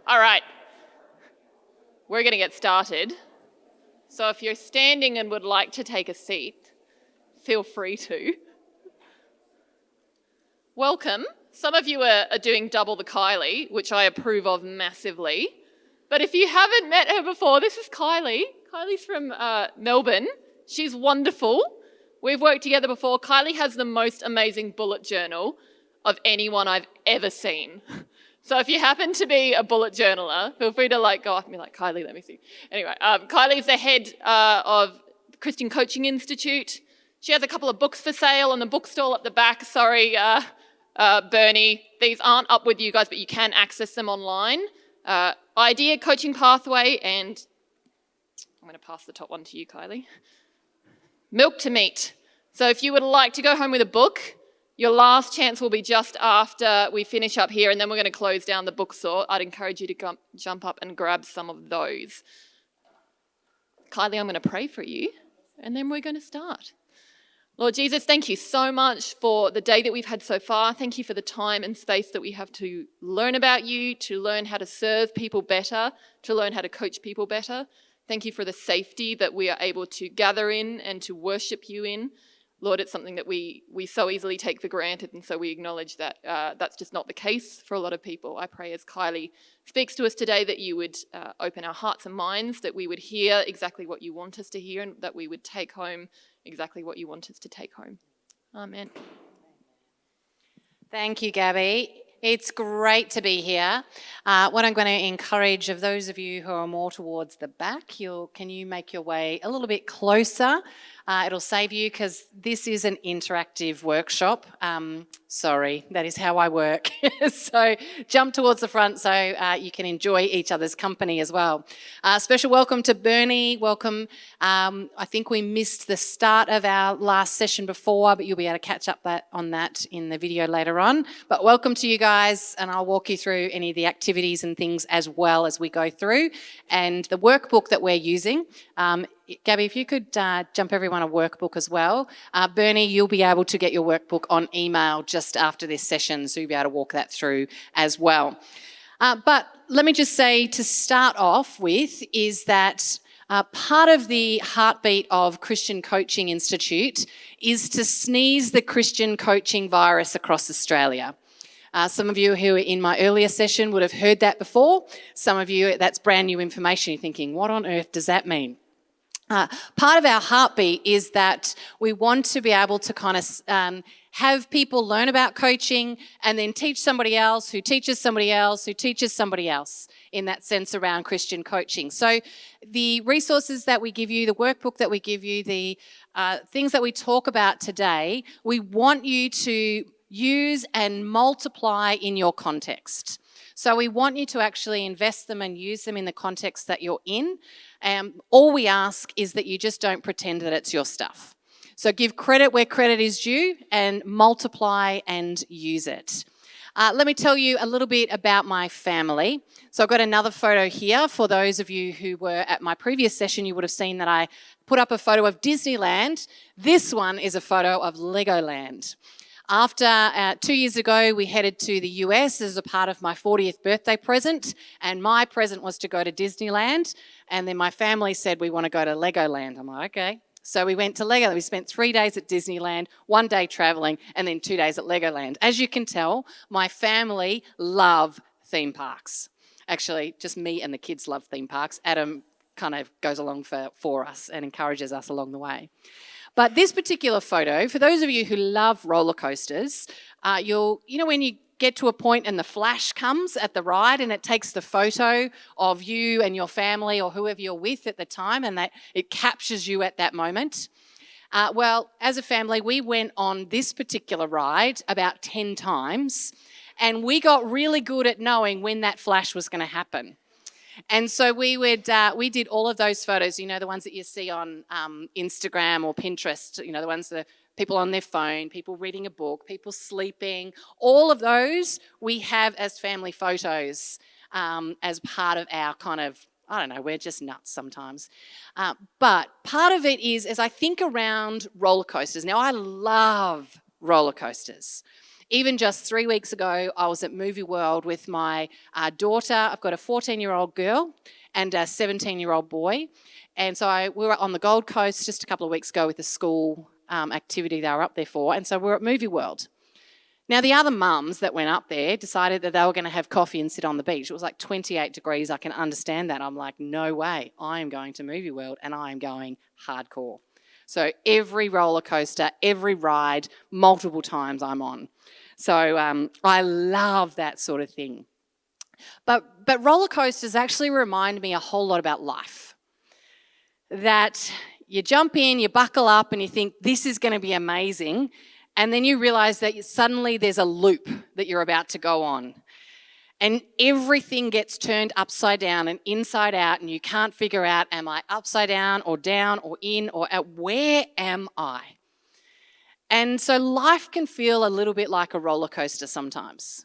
All right, we're going to get started. So if you're standing and would like to take a seat, feel free to. Welcome. Some of you are doing double the Kylie, which I approve of massively. But if you haven't met her before, this is Kylie. Kylie's from Melbourne. She's wonderful. We've worked together before. Kylie has the most amazing bullet journal of anyone I've ever seen. So if you happen to be a bullet journaler, feel free to go off and be like, Kylie, let me see. Anyway, Kylie's the head of the Christian Coaching Institute. She has a couple of books for sale on the bookstall at the back. Sorry, Bernie, these aren't up with you guys, but you can access them online. Idea, Coaching Pathway, and I'm going to pass the top one to you, Kylie. Milk to Meat. So if you would like to go home with a book, your last chance will be just after we finish up here, and then we're going to close down the bookstore. I'd encourage you to jump up and grab some of those. Kylie, I'm going to pray for you, and then we're going to start. Lord Jesus, thank you so much for the day that we've had so far. Thank you for the time and space that we have to learn about you, to learn how to serve people better, to learn how to coach people better. Thank you for the safety that we are able to gather in and to worship you in. Lord, it's something that we so easily take for granted, and so we acknowledge that that's just not the case for a lot of people. I pray as Kylie speaks to us today that you would open our hearts and minds, that we would hear exactly what you want us to hear, and that we would take home exactly what you want us to take home. Amen. Thank you, Gabby. It's great to be here. What I'm going to encourage of those of you who are more towards the back, can you make your way a little bit closer? It'll save you because this is an interactive workshop. Sorry, that is how I work. So jump towards the front so you can enjoy each other's company as well. Special welcome to Bernie. Welcome. I think we missed the start of our last session before, but you'll be able to catch up on that in the video later on. But welcome to you guys, and I'll walk you through any of the activities and things as well as we go through. And the workbook that we're using, Gabby, if you could jump everyone a workbook as well. Bernie, you'll be able to get your workbook on email just after this session, so you'll be able to walk that through as well. But let me just say, to start off with, is that part of the heartbeat of Christian Coaching Institute is to sneeze the Christian coaching virus across Australia. Some of you who were in my earlier session would have heard that before. Some of you, that's brand new information. You're thinking, what on earth does that mean? Part of our heartbeat is that we want to be able to kind of have people learn about coaching and then teach somebody else who teaches somebody else who teaches somebody else, in that sense around Christian coaching. So the resources that we give you, the workbook that we give you, the things that we talk about today, we want you to use and multiply in your context. So we want you to actually invest them and use them in the context that you're in. All we ask is that you just don't pretend that it's your stuff. So give credit where credit is due and multiply and use it. Let me tell you a little bit about my family. So I've got another photo here. For those of you who were at my previous session, you would have seen that I put up a photo of Disneyland. This one is a photo of Legoland. After 2 years ago, we headed to the US as a part of my 40th birthday present, and my present was to go to Disneyland, and then my family said we want to go to Legoland. I'm like, okay. So we went to Legoland. We spent 3 days at Disneyland, 1 day traveling, and then 2 days at Legoland. As you can tell, my family love theme parks. Actually, just me and the kids love theme parks. Adam kind of goes along for us and encourages us along the way. But this particular photo, for those of you who love roller coasters, when you get to a point and the flash comes at the ride and it takes the photo of you and your family or whoever you're with at the time, and that it captures you at that moment. Well, as a family, we went on this particular ride about 10 times, and we got really good at knowing when that flash was going to happen. And so we did all of those photos, the ones that you see on Instagram or Pinterest, the ones that people on their phone, people reading a book, people sleeping, all of those we have as family photos as part of our kind of, I don't know, we're just nuts sometimes. But part of it is, as I think around roller coasters, now I love roller coasters. Even just 3 weeks ago, I was at Movie World with my daughter. I've got a 14-year-old girl and a 17-year-old boy. And so we were on the Gold Coast just a couple of weeks ago with a school activity they were up there for. And so we're at Movie World. Now, the other mums that went up there decided that they were going to have coffee and sit on the beach. It was like 28 degrees. I can understand that. I'm like, no way. I am going to Movie World and I am going hardcore. So every roller coaster, every ride, multiple times I'm on. So I love that sort of thing. But roller coasters actually remind me a whole lot about life. That you jump in, you buckle up, and you think, this is going to be amazing. And then you realise that suddenly there's a loop that you're about to go on. And everything gets turned upside down and inside out, and you can't figure out, am I upside down or in or out? Where am I? And so life can feel a little bit like a roller coaster sometimes.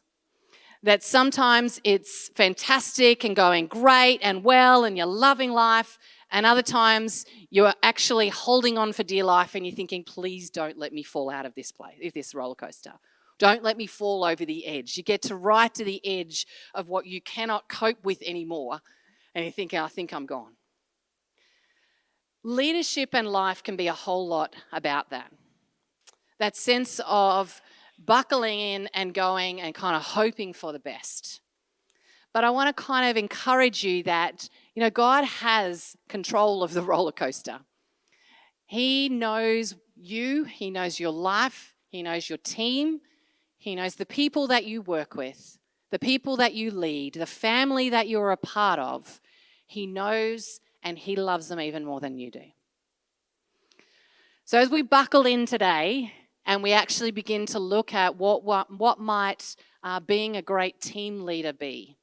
That sometimes it's fantastic and going great and well and you're loving life, and other times you're actually holding on for dear life and you're thinking, please don't let me fall out of this roller coaster. Don't let me fall over the edge. You get to right to the edge of what you cannot cope with anymore, and you're thinking, I think I'm gone. Leadership and life can be a whole lot about that. That sense of buckling in and going and kind of hoping for the best. But I want to kind of encourage you that, God has control of the roller coaster. He knows you, He knows your life, He knows your team, He knows the people that you work with, the people that you lead, the family that you're a part of. He knows and He loves them even more than you do. So as we buckle in today and we actually begin to look at what might being a great team leader be,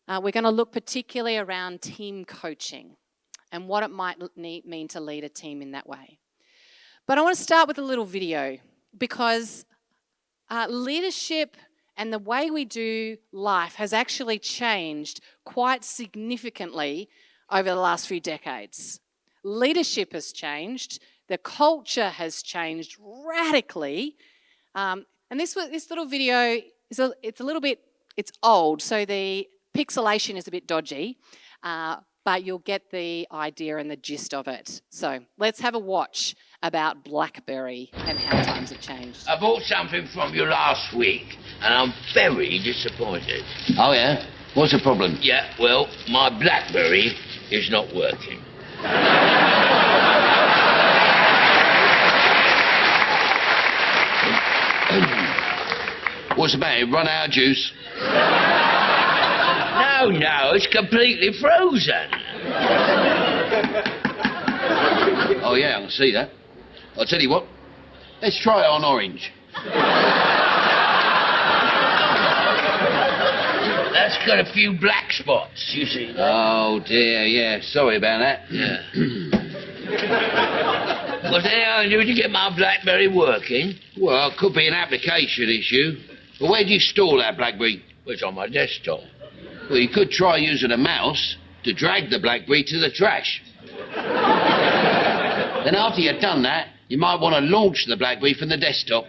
we're going to look particularly around team coaching and what it might mean to lead a team in that way. But I want to start with a little video because leadership and the way we do life has actually changed quite significantly over the last few decades. Leadership has changed. The culture has changed radically. And this little video, it's old, so the pixelation is a bit dodgy, but you'll get the idea and the gist of it. So let's have a watch about BlackBerry and how times have changed. I bought something from you last week, and I'm very disappointed. Oh, yeah? What's the problem? Yeah, well, my BlackBerry is not working. What's the matter? Run out of juice? No, it's completely frozen. Oh, yeah, I can see that. I'll tell you what. Let's try it on orange. That's got a few black spots, you see. Oh, dear, yeah. Sorry about that. Yeah. Was there anything I do to get my BlackBerry working? Well, it could be an application issue. But where do you store that BlackBerry? Well, it's on my desktop. Well, you could try using a mouse to drag the BlackBerry to the trash. Then after you've done that, you might want to launch the BlackBerry from the desktop.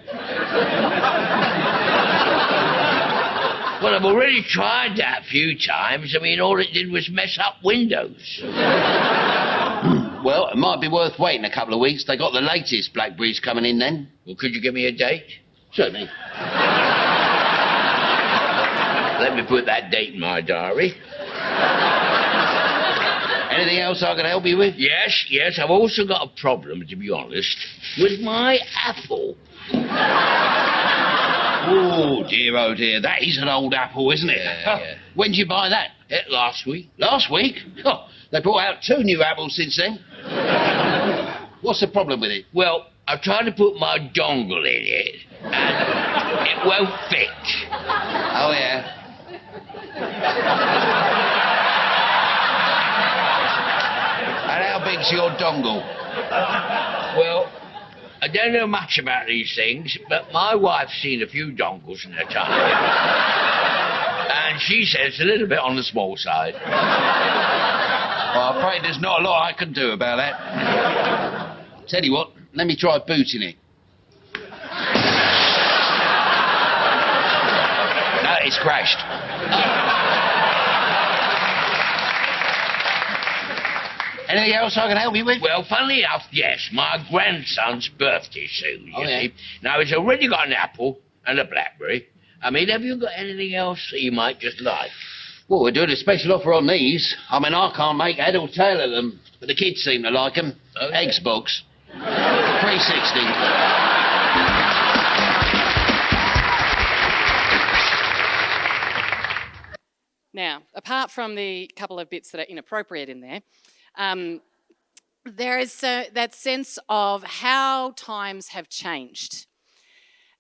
Well, I've already tried that a few times. I mean, all it did was mess up Windows. Well, it might be worth waiting a couple of weeks. They got the latest BlackBerries coming in then. Well, could you give me a date? Certainly. Let me put that date in my diary. Anything else I can help you with? Yes. I've also got a problem, to be honest, with my Apple. Oh, dear. That is an old Apple, isn't it? Yeah. When did you buy that? Last week. Last week? Oh, they brought out 2 new Apples since then. What's the problem with it? Well, I tried to put my dongle in it, and it won't fit. Oh, yeah. And how big's your dongle? Well, I don't know much about these things, but my wife's seen a few dongles in her time. And she says it's a little bit on the small side. Well, I'm afraid there's not a lot I can do about that. Tell you what, let me try booting it. it's crashed. Anything else I can help you with? Well, funnily enough, yes, my grandson's birthday soon, you yeah. see. Now, he's already got an apple and a blackberry. I mean, have you got anything else that you might just like? Well, we're doing a special offer on these. I mean, I can't make head or tail of them, but the kids seem to like them. Okay. Eggs box. 360. Now, apart from the couple of bits that are inappropriate in there, there is that sense of how times have changed.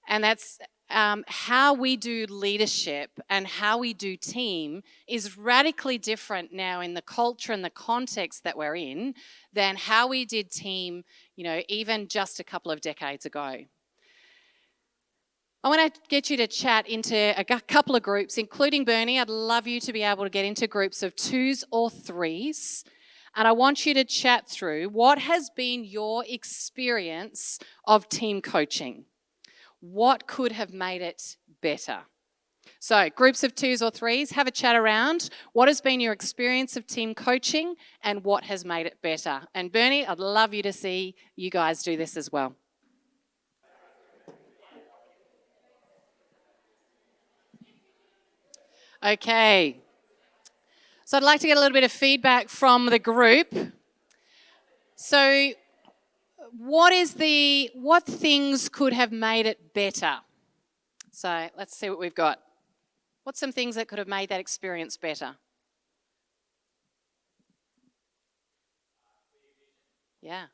And that's how we do leadership and how we do team is radically different now in the culture and the context that we're in than how we did team, even just a couple of decades ago. I want to get you to chat into a couple of groups, including Bernie. I'd love you to be able to get into groups of 2s or 3s. And I want you to chat through what has been your experience of team coaching. What could have made it better? So, groups of 2s or 3s, have a chat around. What has been your experience of team coaching and what has made it better? And Bernie, I'd love you to see you guys do this as well. Okay. So I'd like to get a little bit of feedback from the group. So what things could have made it better? So let's see what we've got. What's some things that could have made that experience better? Yeah.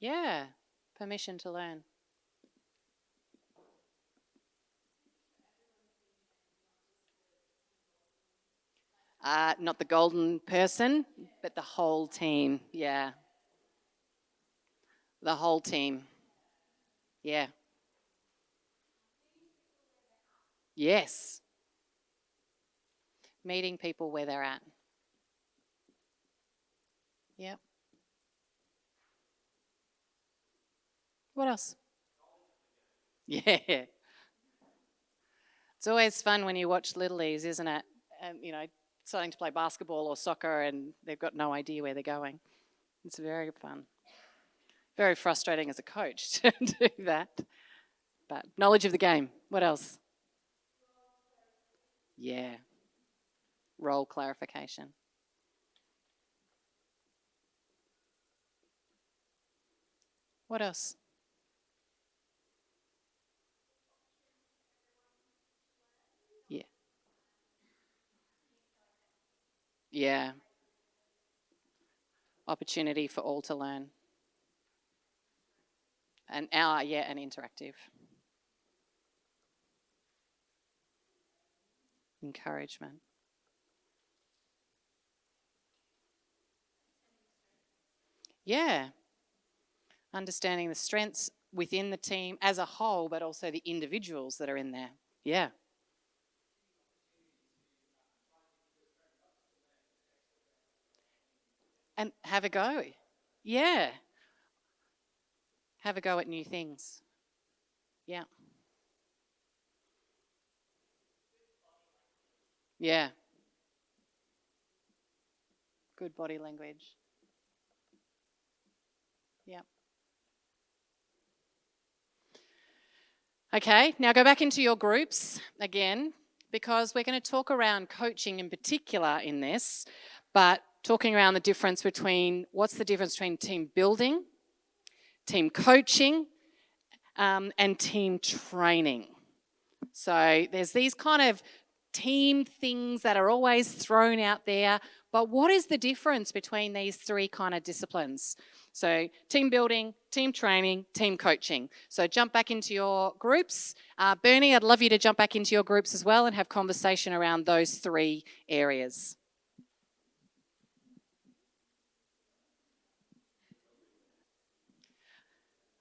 Yeah. Permission to learn. Not the golden person, but the whole team. Yeah. The whole team. Yeah. Yes. Meeting people where they're at. Yep. What else? Yeah. It's always fun when you watch Littlies, isn't it? And, starting to play basketball or soccer and they've got no idea where they're going. It's very fun. Very frustrating as a coach to do that. But knowledge of the game. What else? Yeah. Role clarification. What else? Yeah. Yeah. Opportunity for all to learn. And interactive. Encouragement. Yeah. Understanding the strengths within the team as a whole, but also the individuals that are in there. Yeah. And have a go. Yeah. Have a go at new things. Yeah. Yeah. Good body language. Yeah. Okay, now go back into your groups again, because we're going to talk around coaching in particular in this, but talking around the difference between, what's the difference between team building, team coaching, and team training. So there's these kind of team things that are always thrown out there, but what is the difference between these three kind of disciplines? So team building, team training, team coaching. So jump back into your groups. Bernie, I'd love you to jump back into your groups as well and have conversation around those three areas.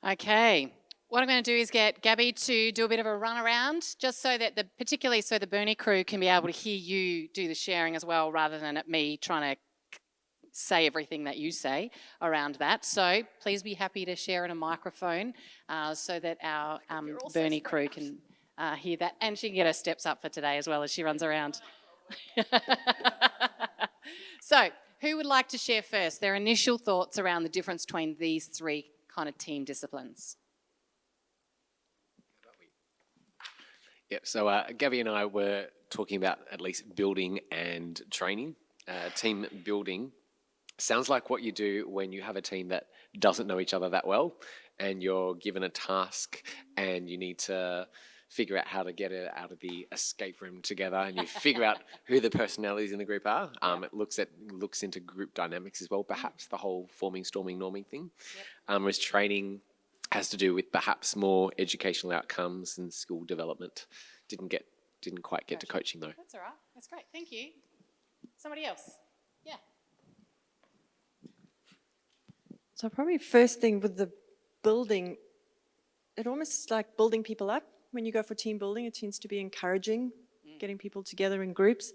Okay. What I'm going to do is get Gabby to do a bit of a run around, just so that particularly the Bernie crew can be able to hear you do the sharing as well, rather than at me trying to say everything that you say around that. So please be happy to share in a microphone so that our Bernie crew can hear that. And she can get her steps up for today as well as she runs around. So who would like to share first their initial thoughts around the difference between these three kind of team disciplines? Yeah, so Gabby and I were talking about at least building and training. Team building sounds like what you do when you have a team that doesn't know each other that well and you're given a task and you need to figure out how to get it out of the escape room together, and you figure out who the personalities in the group are. It looks into group dynamics as well, perhaps the whole forming, storming, norming thing. Whereas training has to do with perhaps more educational outcomes and skill development. Didn't quite get to coaching though. That's all right. That's great. Thank you. Somebody else? Yeah. So probably first thing with the building, it almost is like building people up. When you go for team building, it tends to be encouraging, getting people together in groups.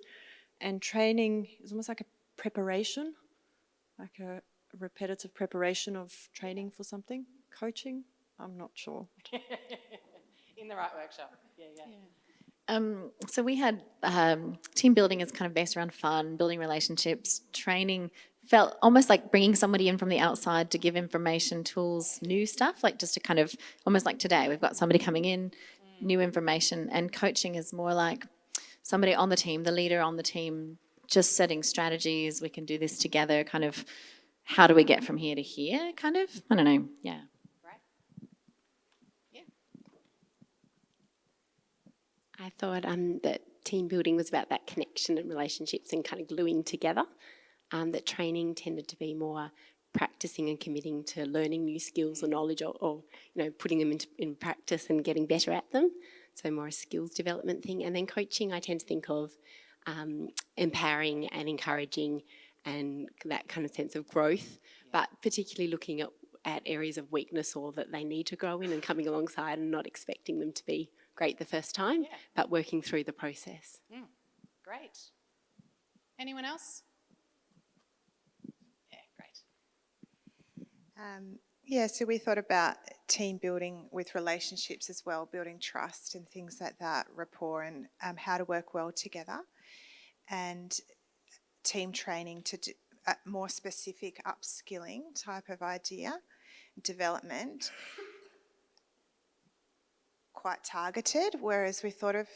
And training is almost like a preparation, like a repetitive preparation of training for something. Coaching, I'm not sure. In the right workshop. Yeah. So we had team building is kind of based around fun, building relationships. Training felt almost like bringing somebody in from the outside to give information, tools, new stuff, like just to kind of, almost like today, we've got somebody coming in, new information. And coaching is more like somebody on the team, the leader on the team, just setting strategies. We can do this together, kind of, how do we get from here to here, kind of? I don't know, yeah. I thought that team building was about that connection and relationships and kind of gluing together. That training tended to be more practicing and committing to learning new skills or knowledge, or putting them in practice and getting better at them. So more a skills development thing. And then coaching, I tend to think of empowering and encouraging and that kind of sense of growth, but particularly looking at areas of weakness or that they need to grow in and coming alongside and not expecting them to be great the first time, but working through the process. Great. Anyone else? Yeah, great. So we thought about team building with relationships as well, building trust and things like that, rapport, and how to work well together, and team training to do more specific upskilling type of idea, development, quite targeted, whereas we thought of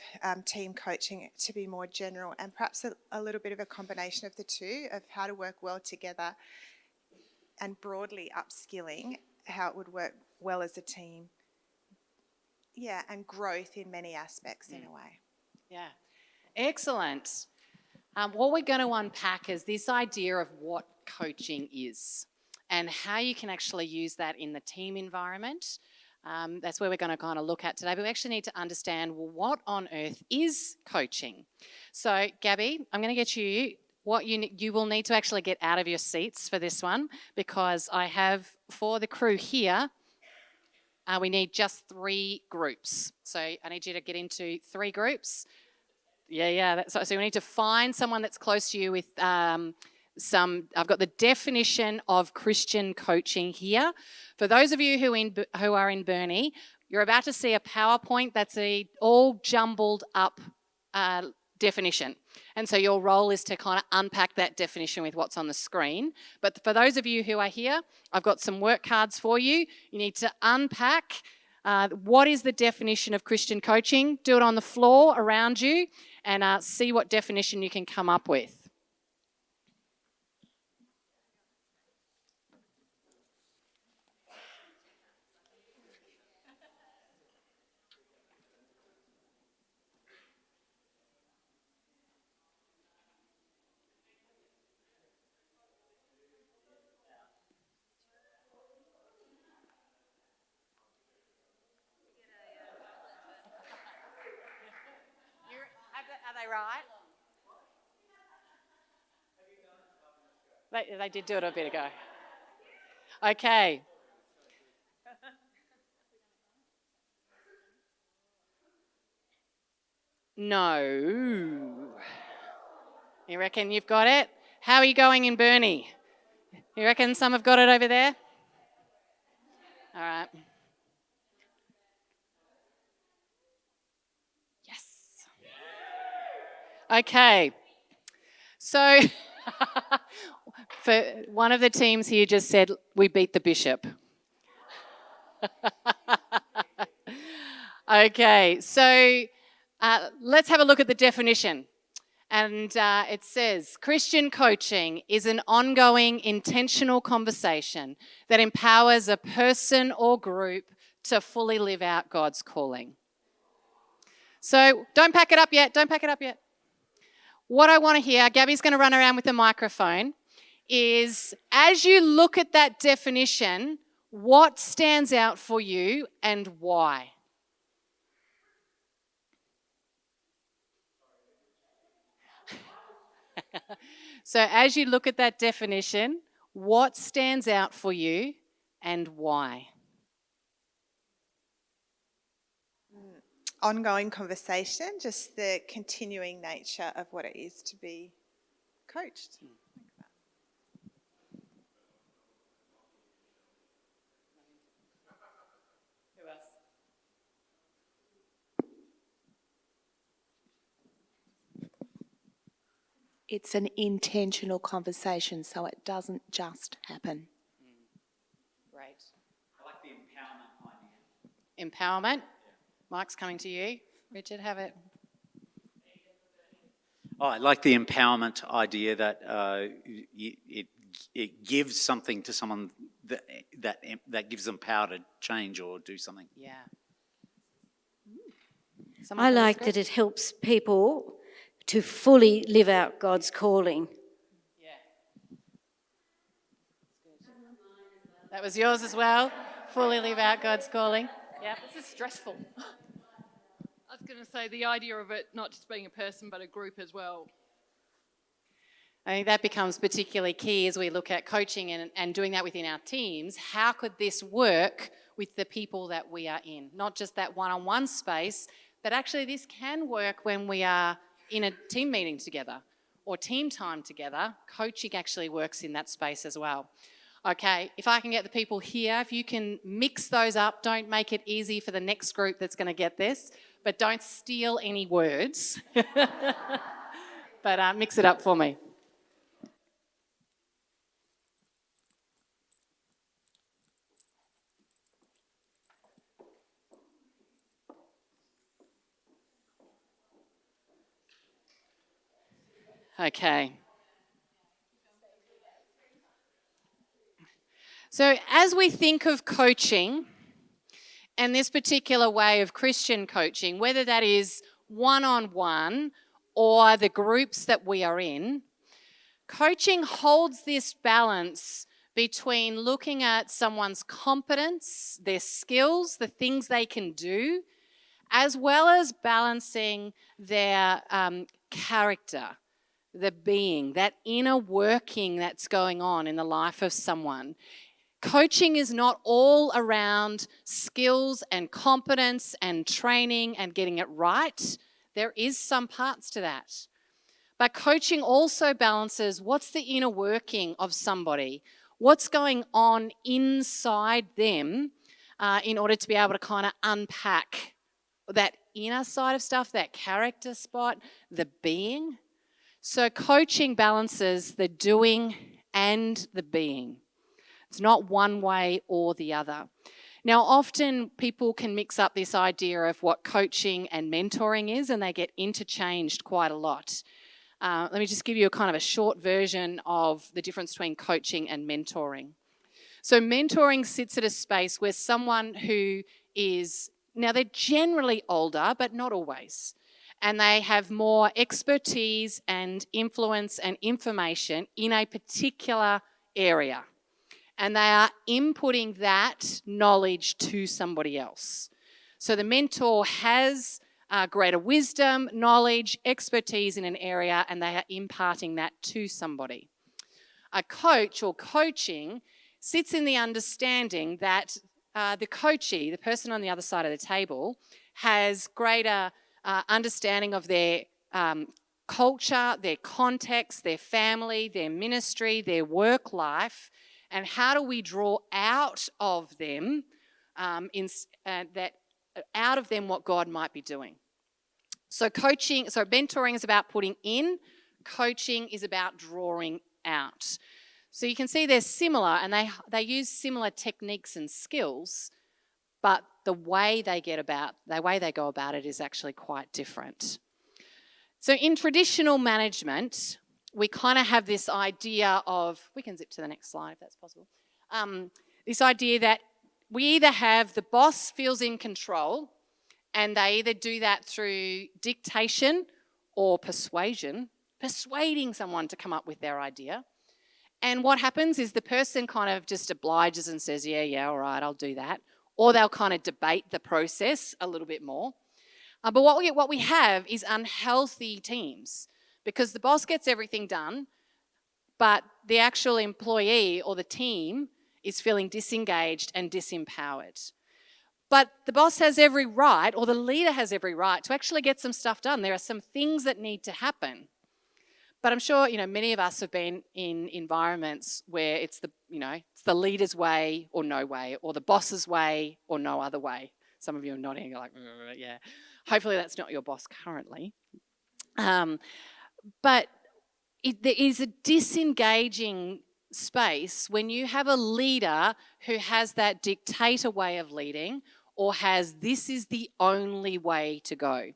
team coaching to be more general and perhaps a little bit of a combination of the two, of how to work well together and broadly upskilling how it would work well as a team. Yeah, and growth in many aspects in a way. Yeah, excellent. What we're going to unpack is this idea of what coaching is and how you can actually use that in the team environment. That's where we're going to kind of look at today. But we actually need to understand, well, what on earth is coaching? So, Gabby, I'm going to get you what you will need to actually get out of your seats for this one, because I have, for the crew here, we need just 3 groups. So I need you to get into 3 groups. Yeah. So we need to find someone that's close to you with I've got the definition of Christian coaching here. For those of you who are in Burnie, you're about to see a PowerPoint that's a all jumbled up definition. And so your role is to kind of unpack that definition with what's on the screen. But for those of you who are here, I've got some work cards for you. You need to unpack what is the definition of Christian coaching. Do it on the floor around you and see what definition you can come up with. Are they right? They did do it a bit ago. Okay. No. You reckon you've got it? How are you going in Burnie? You reckon some have got it over there? All right. Yes. Okay. So, for one of the teams here just said, we beat the bishop. Okay, so let's have a look at the definition. And it says, Christian coaching is an ongoing, intentional conversation that empowers a person or group to fully live out God's calling. So don't pack it up yet. Don't pack it up yet. What I want to hear, Gabby's going to run around with the microphone, is as you look at that definition, what stands out for you and why? So as you look at that definition, what stands out for you and why? Ongoing conversation, just the continuing nature of what it is to be coached. Who else? It's an intentional conversation, so it doesn't just happen. Great. I like the empowerment idea. Empowerment. Mike's coming to you. Richard, have it. Oh, I like the empowerment idea that it gives something to someone that gives them power to change or do something. Yeah. I like that it helps people to fully live out God's calling. Yeah. That was yours as well. Fully live out God's calling. Yeah. This is stressful. I was going to say the idea of it not just being a person but a group as well. I think that becomes particularly key as we look at coaching and doing that within our teams. How could this work with the people that we are in? Not just that one-on-one space, but actually this can work when we are in a team meeting together or team time together. Coaching actually works in that space as well. Okay, if I can get the people here, if you can mix those up, don't make it easy for the next group that's going to get this, but don't steal any words. But mix it up for me. Okay. So as we think of coaching and this particular way of Christian coaching, whether that is one-on-one or the groups that we are in, coaching holds this balance between looking at someone's competence, their skills, the things they can do, as well as balancing their character, the being, that inner working that's going on in the life of someone. Coaching is not all around skills and competence and training and getting it right. There is some parts to that. But coaching also balances what's the inner working of somebody, what's going on inside them in order to be able to kind of unpack that inner side of stuff, that character spot, the being. So coaching balances the doing and the being. It's not one way or the other. Now, often people can mix up this idea of what coaching and mentoring is, and they get interchanged quite a lot. Let me just give you a kind of a short version of the difference between coaching and mentoring. So mentoring sits at a space where someone who is, now they're generally older, but not always, and they have more expertise and influence and information in a particular area. And they are inputting that knowledge to somebody else. So the mentor has greater wisdom, knowledge, expertise in an area, and they are imparting that to somebody. A coach or coaching sits in the understanding that the coachee, the person on the other side of the table, has greater understanding of their culture, their context, their family, their ministry, their work life, and how do we draw out of them out of them what God might be doing. So mentoring is about putting in, coaching is about drawing out. So you can see they're similar, and they use similar techniques and skills, but the way they go about it is actually quite different. So in traditional management, we kind of have this idea of, we can zip to the next slide if that's possible, this idea that we either have the boss feels in control, and they either do that through dictation or persuasion, persuading someone to come up with their idea. And what happens is the person kind of just obliges and says, yeah, all right, I'll do that. Or they'll kind of debate the process a little bit more. But what we have is unhealthy teams, because the boss gets everything done, but the actual employee or the team is feeling disengaged and disempowered. But the boss has every right, or the leader has every right, to actually get some stuff done. There are some things that need to happen. But I'm sure, many of us have been in environments where it's the leader's way or no way, or the boss's way or no other way. Some of you are nodding, you're like, yeah. Hopefully that's not your boss currently. But there is a disengaging space when you have a leader who has that dictator way of leading, or has this is the only way to go.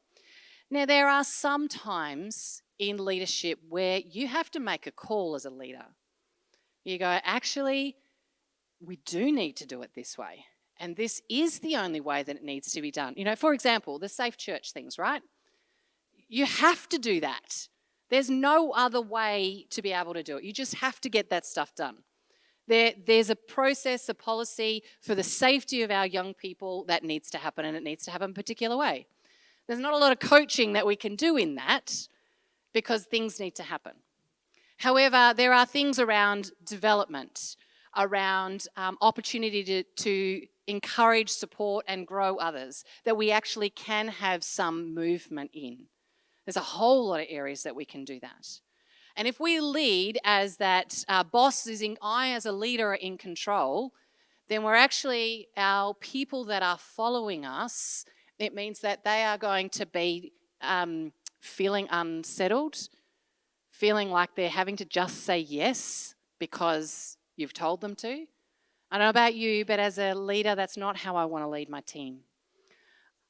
Now, there are some times in leadership where you have to make a call as a leader. You go, actually, we do need to do it this way. And this is the only way that it needs to be done. For example, the safe church things, right? You have to do that. There's no other way to be able to do it. You just have to get that stuff done. There's a process, a policy for the safety of our young people that needs to happen, and it needs to happen a particular way. There's not a lot of coaching that we can do in that, because things need to happen. However, there are things around development, around opportunity to encourage, support, and grow others that we actually can have some movement in. There's a whole lot of areas that we can do that. And if we lead as that boss I as a leader are in control, then we're actually, our people that are following us, it means that they are going to be feeling unsettled, feeling like they're having to just say yes because you've told them to. I don't know about you, but as a leader, that's not how I want to lead my team.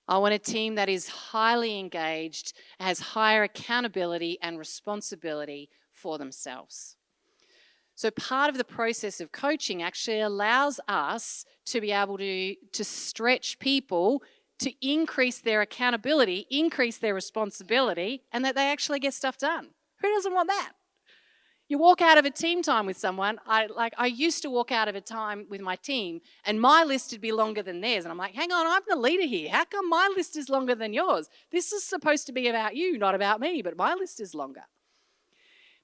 I want a team that is highly engaged, has higher accountability and responsibility for themselves. So part of the process of coaching actually allows us to be able to stretch people to increase their accountability, increase their responsibility, and that they actually get stuff done. Who doesn't want that? You walk out of a team time with someone. I used to walk out of a time with my team, and my list would be longer than theirs. And I'm like, hang on, I'm the leader here. How come my list is longer than yours? This is supposed to be about you, not about me, but my list is longer.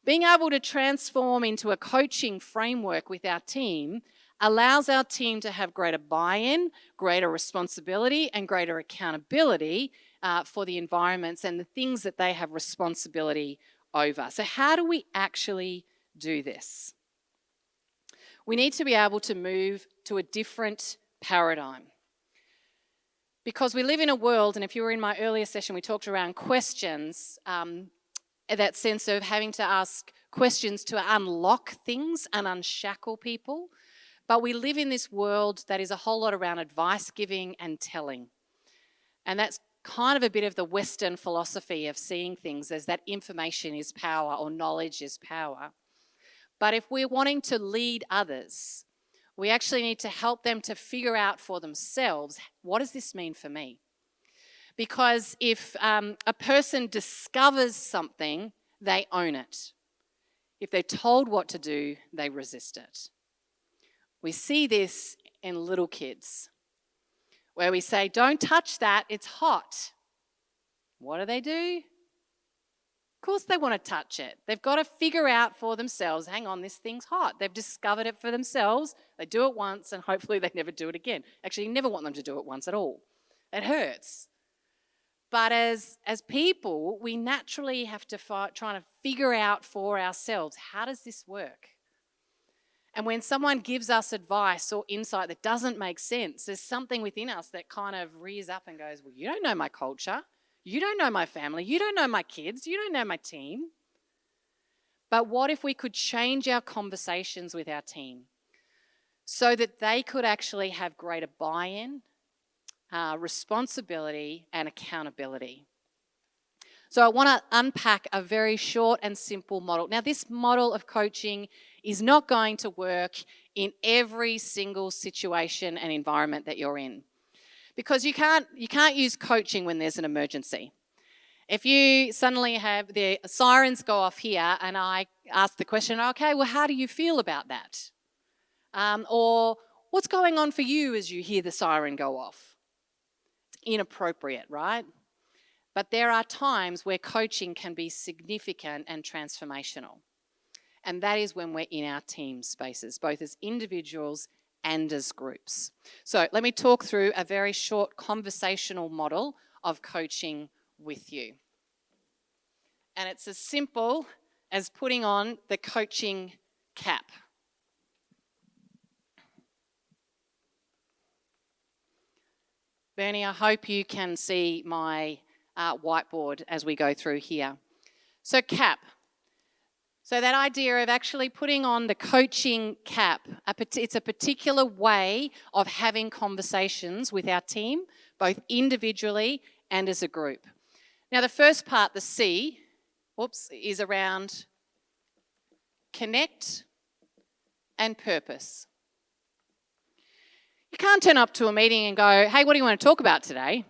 Being able to transform into a coaching framework with our team allows our team to have greater buy-in, greater responsibility, and greater accountability for the environments and the things that they have responsibility over. So how do we actually do this? We need to be able to move to a different paradigm. Because we live in a world, and if you were in my earlier session, we talked around questions, that sense of having to ask questions to unlock things and unshackle people. But we live in this world that is a whole lot around advice giving and telling. And that's kind of a bit of the Western philosophy of seeing things as that information is power or knowledge is power. But if we're wanting to lead others, we actually need to help them to figure out for themselves, what does this mean for me? Because if a person discovers something, they own it. If they're told what to do, they resist it. We see this in little kids, where we say, don't touch that, it's hot. What do? Of course they want to touch it. They've got to figure out for themselves, hang on, this thing's hot. They've discovered it for themselves. They do it once and hopefully they never do it again. Actually, you never want them to do it once at all. It hurts. But as people, we naturally have to try to figure out for ourselves, how does this work? And when someone gives us advice or insight that doesn't make sense, there's something within us that kind of rears up and goes, well, you don't know my culture. You don't know my family. You don't know my kids. You don't know my team. But what if we could change our conversations with our team so that they could actually have greater buy-in, responsibility, and accountability? So I want to unpack a very short and simple model. Now, this model of coaching is not going to work in every single situation and environment that you're in, because you can't use coaching when there's an emergency. If you suddenly have the sirens go off here and I ask the question, okay, well, how do you feel about that? Or what's going on for you as you hear the siren go off? It's inappropriate, right? But there are times where coaching can be significant and transformational. And that is when we're in our team spaces, both as individuals and as groups. So let me talk through a very short conversational model of coaching with you. And it's as simple as putting on the coaching cap. Bernie, I hope you can see my whiteboard as we go through here. So cap. So that idea of actually putting on the coaching cap, it's a particular way of having conversations with our team, both individually and as a group. Now the first part, the C, is around connect and purpose. You can't turn up to a meeting and go, hey, what do you want to talk about today?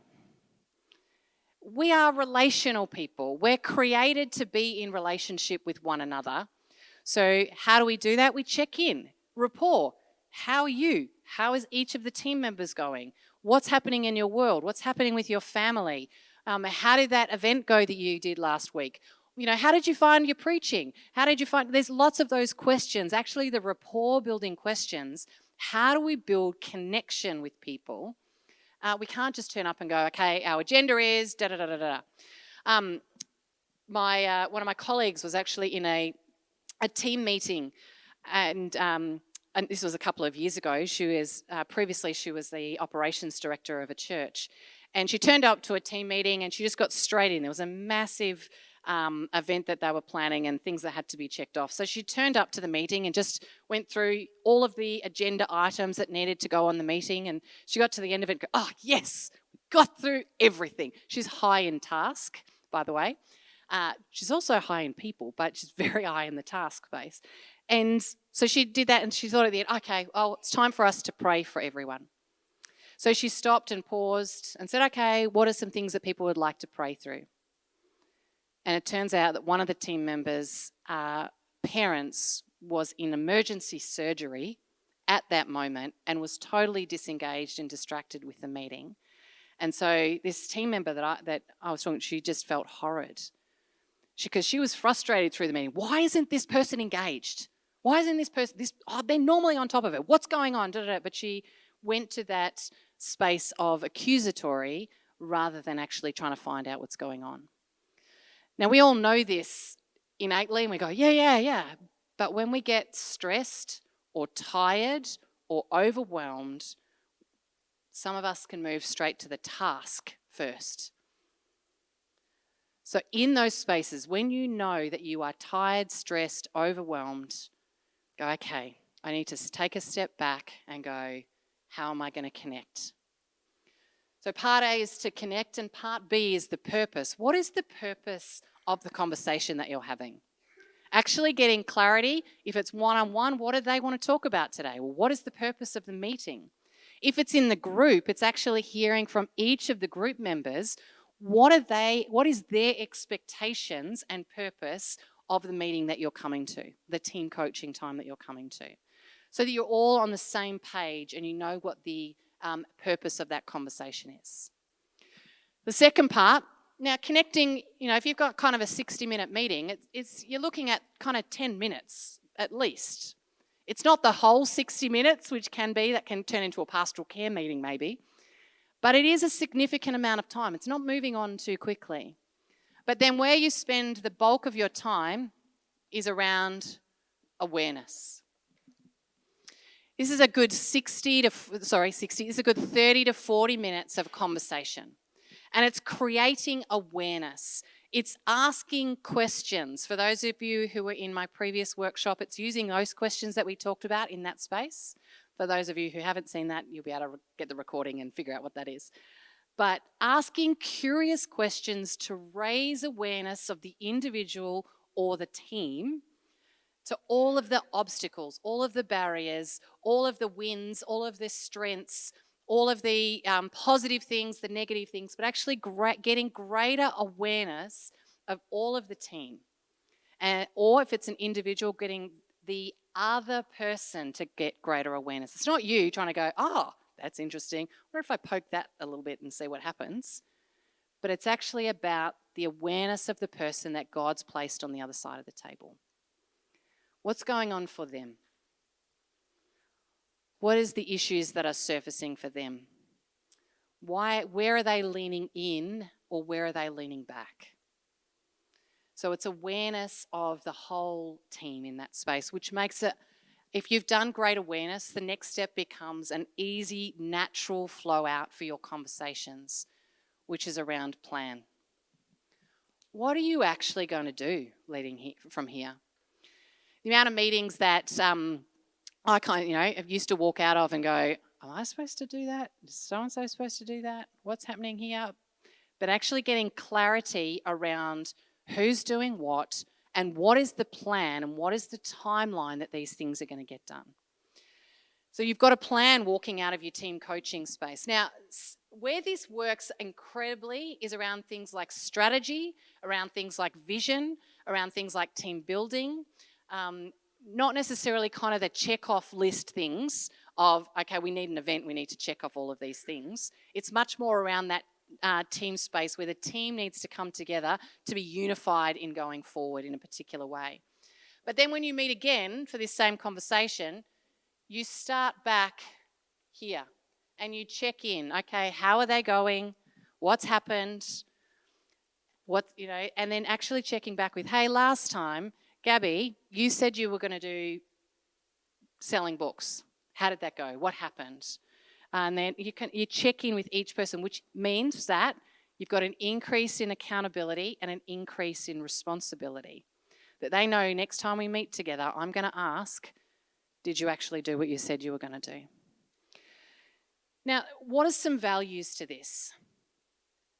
We are relational people. We're created to be in relationship with one another. So how do we do that? We check in, rapport. How are you? How is each of the team members going? What's happening in your world? What's happening with your family? How did that event go that you did last week? You know, how did you find your preaching? How did you find, there's lots of those questions, actually the rapport building questions. How do we build connection with people? We can't just turn up and go, okay, our agenda is da-da-da-da-da. One of my colleagues was actually in a team meeting, and this was a couple of years ago. Previously she was the operations director of a church, and she turned up to a team meeting and she just got straight in. There was a massive event that they were planning and things that had to be checked off. So she turned up to the meeting and just went through all of the agenda items that needed to go on the meeting, and she got to the end of it and go, oh yes, we got through everything. She's high in task, by the way. She's also high in people, but she's very high in the task base. And so she did that, and she thought at the end, okay, well, it's time for us to pray for everyone. So she stopped and paused and said, okay, what are some things that people would like to pray through? And it turns out that one of the team members' parents was in emergency surgery at that moment and was totally disengaged and distracted with the meeting. And so this team member that I was talking to, she just felt horrid. Because she was frustrated through the meeting. Why isn't this person engaged? Why isn't this person, they're normally on top of it. What's going on? But she went to that space of accusatory rather than actually trying to find out what's going on. Now, we all know this innately, and we go, yeah. But when we get stressed or tired or overwhelmed, some of us can move straight to the task first. So in those spaces, when you know that you are tired, stressed, overwhelmed, go, okay, I need to take a step back and go, how am I going to connect? So part A is to connect, and part B is the purpose. What is the purpose of the conversation that you're having? Actually getting clarity. If it's one-on-one, what do they want to talk about today? Well, what is the purpose of the meeting? If it's in the group, it's actually hearing from each of the group members, what is their expectations and purpose of the meeting that you're coming to, the team coaching time that you're coming to, so that you're all on the same page and you know what the purpose of that conversation is. The second part, now connecting, if you've got kind of a 60-minute meeting, you're looking at kind of 10 minutes at least. It's not the whole 60 minutes, that can turn into a pastoral care meeting maybe, But it is a significant amount of time. It's not moving on too quickly. But then where you spend the bulk of your time is around awareness. This is a good this is a good 30 to 40 minutes of conversation. And it's creating awareness. It's asking questions. For those of you who were in my previous workshop, it's using those questions that we talked about in that space. For those of you who haven't seen that, you'll be able to get the recording and figure out what that is. But asking curious questions to raise awareness of the individual or the team to all of the obstacles, all of the barriers, all of the wins, all of the strengths, all of the positive things, the negative things, but actually getting greater awareness of all of the team. Or if it's an individual, getting the other person to get greater awareness. It's not you trying to go, oh, that's interesting. Or if I poke that a little bit and see what happens. But it's actually about the awareness of the person that God's placed on the other side of the table. What's going on for them? What is the issues that are surfacing for them? Where are they leaning in or where are they leaning back? So it's awareness of the whole team in that space, which makes it, if you've done great awareness, the next step becomes an easy, natural flow out for your conversations, which is around plan. What are you actually going to do leading from here? The amount of meetings that I used to walk out of and go, am I supposed to do that? Is so-and-so supposed to do that? What's happening here? But actually getting clarity around who's doing what and what is the plan and what is the timeline that these things are going to get done. So you've got a plan walking out of your team coaching space. Now, where this works incredibly is around things like strategy, around things like vision, around things like team building. Not necessarily kind of the check-off list things of, okay, we need an event, we need to check off all of these things. It's much more around that team space where the team needs to come together to be unified in going forward in a particular way. But then when you meet again for this same conversation, you start back here and you check in. Okay, how are they going? What's happened? And then actually checking back with, hey, last time, Gabby, you said you were going to do selling books. How did that go? What happened? And then you check in with each person, which means that you've got an increase in accountability and an increase in responsibility. That they know next time we meet together, I'm going to ask, did you actually do what you said you were going to do? Now, what are some values to this?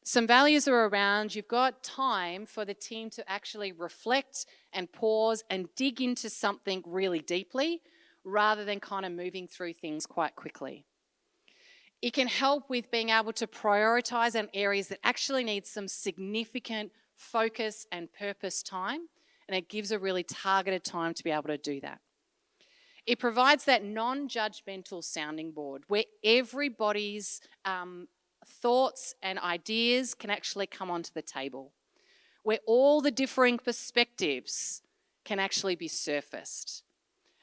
Some values are around, you've got time for the team to actually reflect and pause and dig into something really deeply rather than kind of moving through things quite quickly. It can help with being able to prioritize on areas that actually need some significant focus and purpose time, and it gives a really targeted time to be able to do that. It provides that non-judgmental sounding board where everybody's thoughts and ideas can actually come onto the table, where all the differing perspectives can actually be surfaced.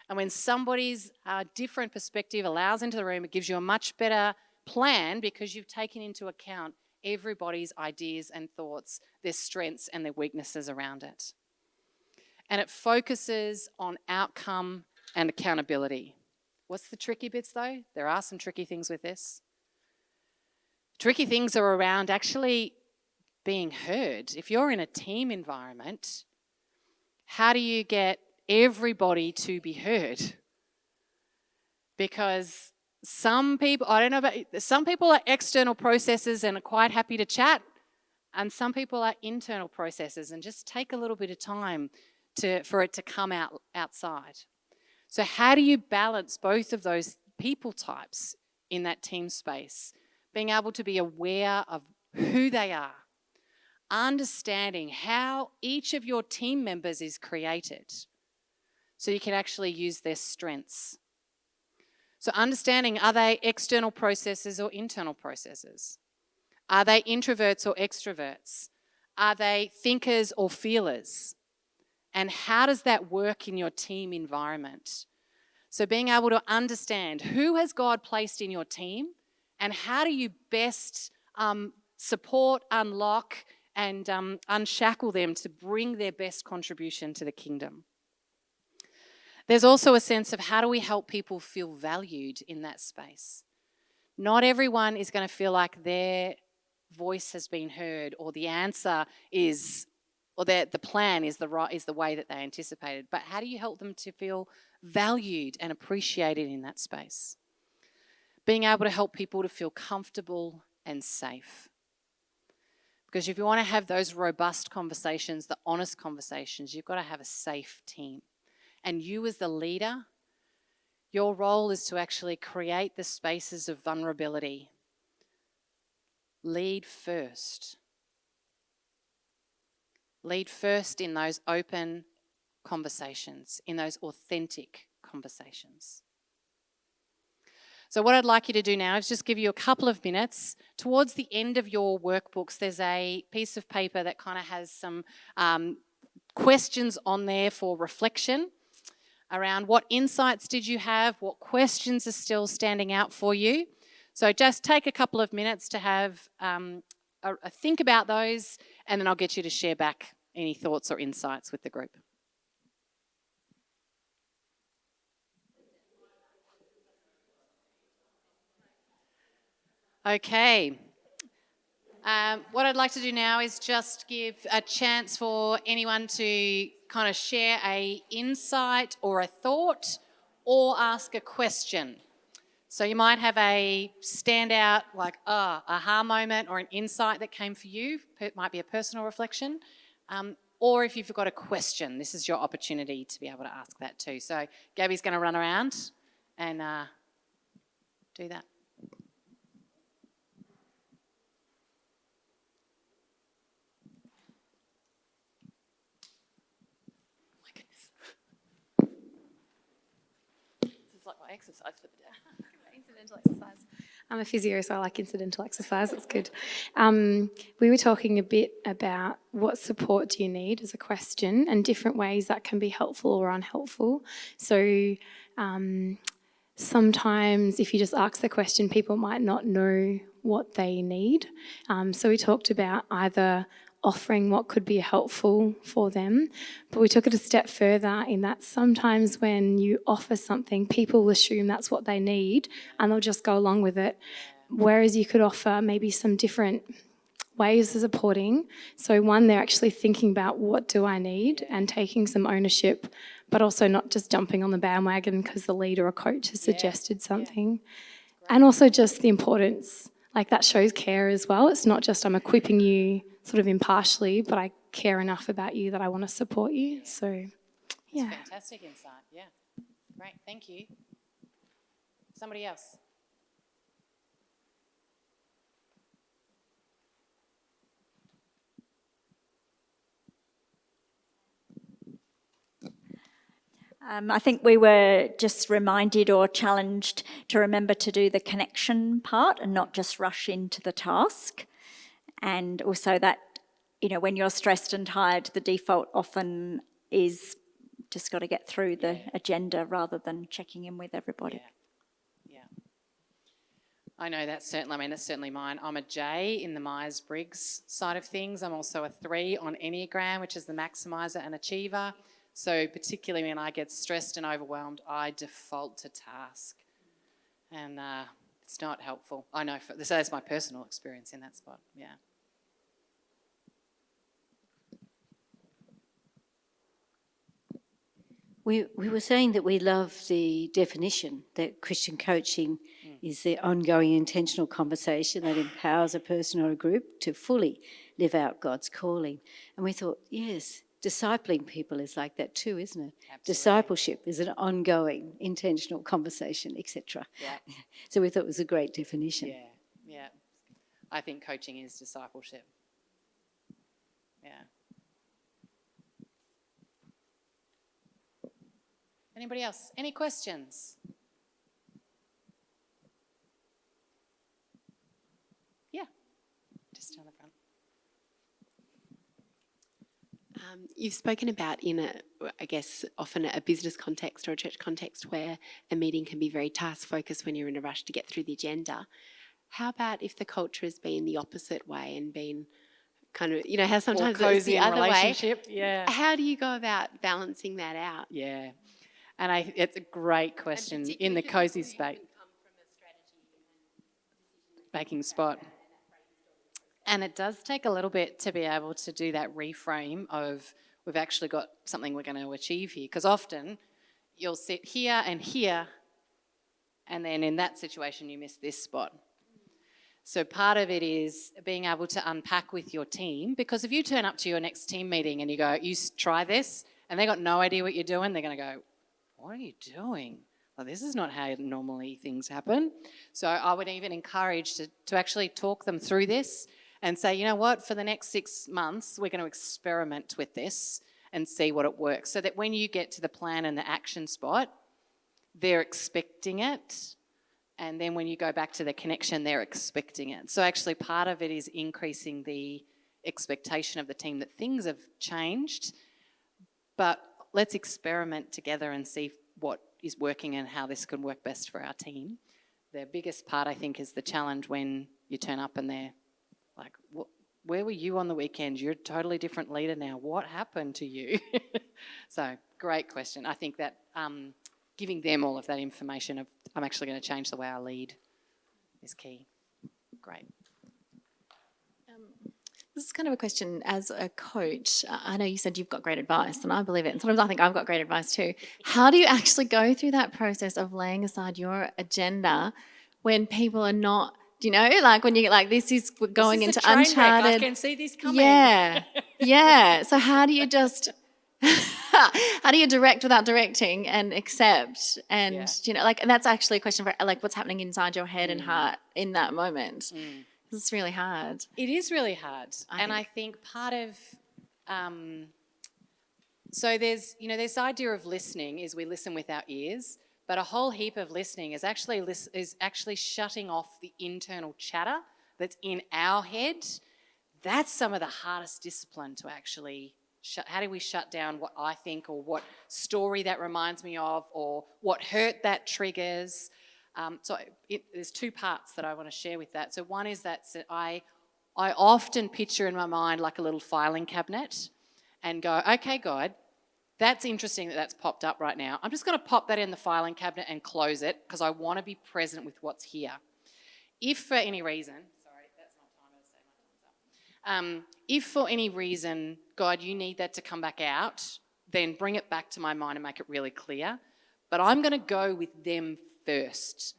And when somebody's different perspective allows into the room, it gives you a much better plan because you've taken into account everybody's ideas and thoughts, their strengths and their weaknesses around it. And it focuses on outcome and accountability. What's the tricky bits though? There are some tricky things with this. Tricky things are around actually being heard. If you're in a team environment, how do you get everybody to be heard? Because some people, some people are external processors and are quite happy to chat, and some people are internal processors and just take a little bit of time for it to come outside. So how do you balance both of those people types in that team space? Being able to be aware of who they are, understanding how each of your team members is created so you can actually use their strengths. So understanding, are they external processors or internal processors? Are they introverts or extroverts? Are they thinkers or feelers? And how does that work in your team environment? So being able to understand who has God placed in your team And how do you best support, unlock, and unshackle them to bring their best contribution to the kingdom? There's also a sense of how do we help people feel valued in that space? Not everyone is going to feel like their voice has been heard, or the answer is, or the plan is the way that they anticipated. But how do you help them to feel valued and appreciated in that space? Being able to help people to feel comfortable and safe. Because if you want to have those robust conversations, the honest conversations, you've got to have a safe team. And you as the leader, your role is to actually create the spaces of vulnerability. Lead first. Lead first in those open conversations, in those authentic conversations. So what I'd like you to do now is just give you a couple of minutes. Towards the end of your workbooks, there's a piece of paper that kind of has some questions on there for reflection around what insights did you have, what questions are still standing out for you. So just take a couple of minutes to have a think about those, and then I'll get you to share back any thoughts or insights with the group. Okay. What I'd like to do now is just give a chance for anyone to kind of share an insight or a thought or ask a question. So you might have a standout, like, aha moment or an insight that came for you. It might be a personal reflection. Or if you've got a question, this is your opportunity to be able to ask that too. So Gabby's going to run around and do that. My exercise for the day. Incidental exercise. I'm a physio, so I like incidental exercise. It's good. We were talking a bit about what support do you need as a question and different ways that can be helpful or unhelpful. So sometimes if you just ask the question, people might not know what they need. So we talked about either offering what could be helpful for them. But we took it a step further in that sometimes when you offer something, people assume that's what they need and they'll just go along with it. Whereas you could offer maybe some different ways of supporting. So one, they're actually thinking about what do I need and taking some ownership, but also not just jumping on the bandwagon because the leader or coach has suggested something. And also just the importance, like that shows care as well. It's not just I'm equipping you sort of impartially, but I care enough about you that I want to support you. So, yeah. That's fantastic insight. Yeah. Great. Thank you. Somebody else. I think we were just reminded or challenged to remember to do the connection part and not just rush into the task. And also that, you know, when you're stressed and tired, the default often is just got to get through the agenda rather than checking in with everybody. Yeah. I know that's certainly mine. I'm a J in the Myers-Briggs side of things. I'm also a 3 on Enneagram, which is the maximizer and achiever. So particularly when I get stressed and overwhelmed, I default to task. And it's not helpful. I know, so that's my personal experience in that spot, yeah. We were saying that we love the definition that Christian coaching is the ongoing intentional conversation that empowers a person or a group to fully live out God's calling. And we thought, yes, discipling people is like that too, isn't it? Absolutely. Discipleship is an ongoing intentional conversation, etc. Yeah. So we thought it was a great definition. Yeah. I think coaching is discipleship. Yeah. Anybody else? Any questions? Yeah, just down the front. You've spoken about often a business context or a church context where a meeting can be very task focused when you're in a rush to get through the agenda. How about if the culture has been the opposite way and been kind of, how sometimes it's cozy the in other way? relationship, yeah. How do you go about balancing that out? Yeah. And it's a great question in the cozy space. Baking spot. And it does take a little bit to be able to do that reframe of we've actually got something we're going to achieve here. Because often you'll sit here, and then in that situation you miss this spot. So part of it is being able to unpack with your team, because if you turn up to your next team meeting and you go, try this, and they got no idea what you're doing, they're going to go, what are you doing? Well, this is not how normally things happen. So I would even encourage to actually talk them through this and say, you know what, for the next 6 months, we're going to experiment with this and see what it works. So that when you get to the plan and the action spot, they're expecting it. And then when you go back to the connection, they're expecting it. So actually part of it is increasing the expectation of the team that things have changed, but let's experiment together and see what is working and how this could work best for our team. The biggest part, I think, is the challenge when you turn up and they're like, where were you on the weekend? You're a totally different leader now. What happened to you? So great question. I think that giving them all of that information of I'm actually going to change the way I lead is key. Great. This is kind of a question as a coach. I know you said you've got great advice, and I believe it. And sometimes I think I've got great advice too. How do you actually go through that process of laying aside your agenda when people are not, like when you get like, this is going into uncharted. I can see this coming. Yeah, yeah. So how do you just... how do you direct without directing and accept and and that's actually a question for like what's happening inside your head and heart in that moment. It's really hard. It is really hard. I think part of so there's this idea of listening is we listen with our ears, but a whole heap of listening is actually shutting off the internal chatter that's in our head. That's some of the hardest discipline to actually how do we shut down what I think or what story that reminds me of or what hurt that triggers? There's 2 parts that I want to share with that. So one is that I often picture in my mind like a little filing cabinet and go, okay, God, that's interesting that's popped up right now. I'm just going to pop that in the filing cabinet and close it because I want to be present with what's here. If for any reason... if for any reason, God, you need that to come back out, then bring it back to my mind and make it really clear. But I'm going to go with them first.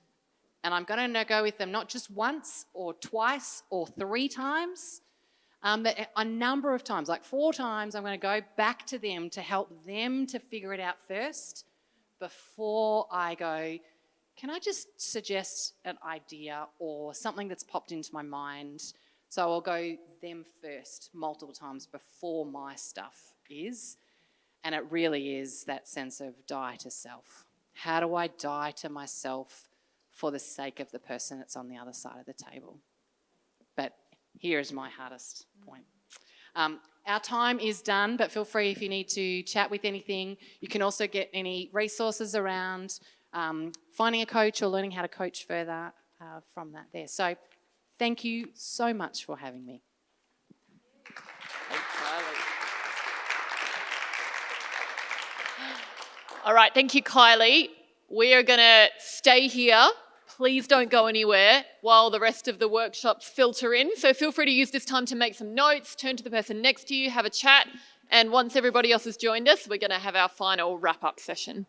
And I'm going to go with them not just once or twice or 3 times, but a number of times, like 4 times, I'm going to go back to them to help them to figure it out first before I go, can I just suggest an idea or something that's popped into my mind? So I'll go them first multiple times before my stuff is. And it really is that sense of die to self. How do I die to myself for the sake of the person that's on the other side of the table? But here is my hardest point. Our time is done, but feel free if you need to chat with anything. You can also get any resources around finding a coach or learning how to coach further from that there. So thank you so much for having me. All right, thank you, Kylie. We are going to stay here. Please don't go anywhere while the rest of the workshops filter in. So feel free to use this time to make some notes, turn to the person next to you, have a chat. And once everybody else has joined us, we're going to have our final wrap-up session.